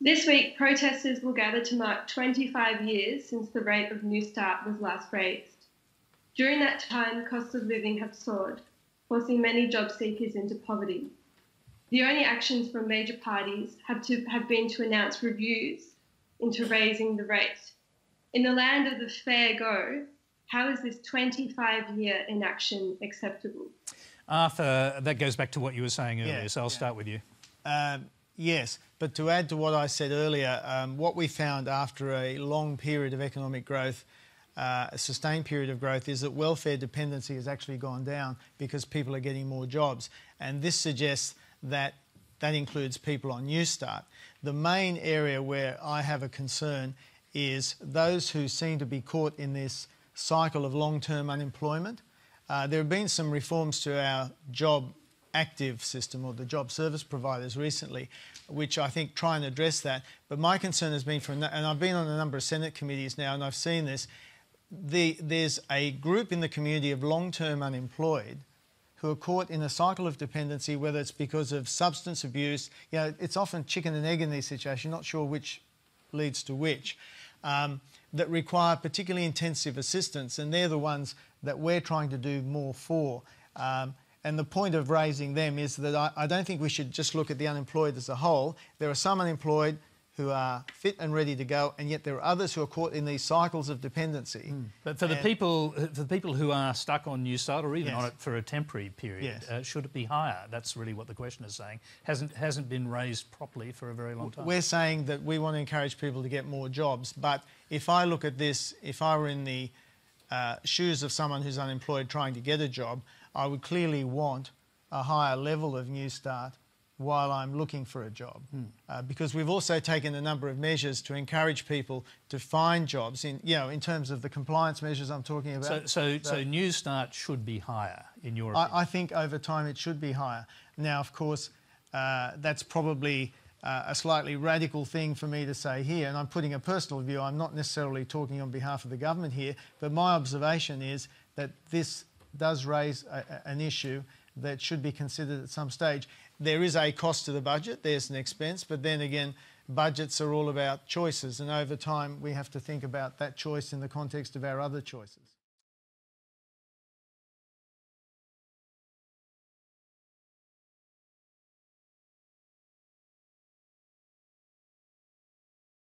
This week, protesters will gather to mark 25 years since the rate of Newstart was last raised. During that time, costs of living have soared, forcing many job seekers into poverty. The only actions from major parties have been to announce reviews into raising the rate. In the land of the fair go, how is this 25-year inaction acceptable? Arthur, that goes back to what you were saying earlier, so I'll start with you. Yes, but to add to what I said earlier, what we found after a long period of economic growth, a sustained period of growth, is that welfare dependency has actually gone down because people are getting more jobs. And this suggests that that includes people on Newstart. The main area where I have a concern is those who seem to be caught in this cycle of long-term unemployment. There have been some reforms to our job active system, or the job service providers, recently, which I think try and address that. But my concern has been, and I've been on a number of Senate committees now and I've seen this, there's a group in the community of long-term unemployed who are caught in a cycle of dependency, whether it's because of substance abuse. You know, it's often chicken and egg in these situations, not sure which leads to which, that require particularly intensive assistance, and they're the ones that we're trying to do more for. And the point of raising them is that I don't think we should just look at the unemployed as a whole. There are some unemployed who are fit and ready to go, and yet there are others who are caught in these cycles of dependency. But for the people who are stuck on Newstart, or even on it for a temporary period, should it be higher? That's really what the question is saying. Hasn't been raised properly for a very long time. We're saying that we want to encourage people to get more jobs, but if I look at this, if I were in the shoes of someone who's unemployed trying to get a job, I would clearly want a higher level of Newstart while I'm looking for a job. Because we've also taken a number of measures to encourage people to find jobs in terms of the compliance measures I'm talking about. So Newstart should be higher, in your opinion? I think over time it should be higher. Now, of course, that's probably a slightly radical thing for me to say here, and I'm putting a personal view. I'm not necessarily talking on behalf of the government here, but my observation is that this does raise an issue that should be considered at some stage. There is a cost to the budget, there's an expense, but then again, budgets are all about choices, and over time we have to think about that choice in the context of our other choices.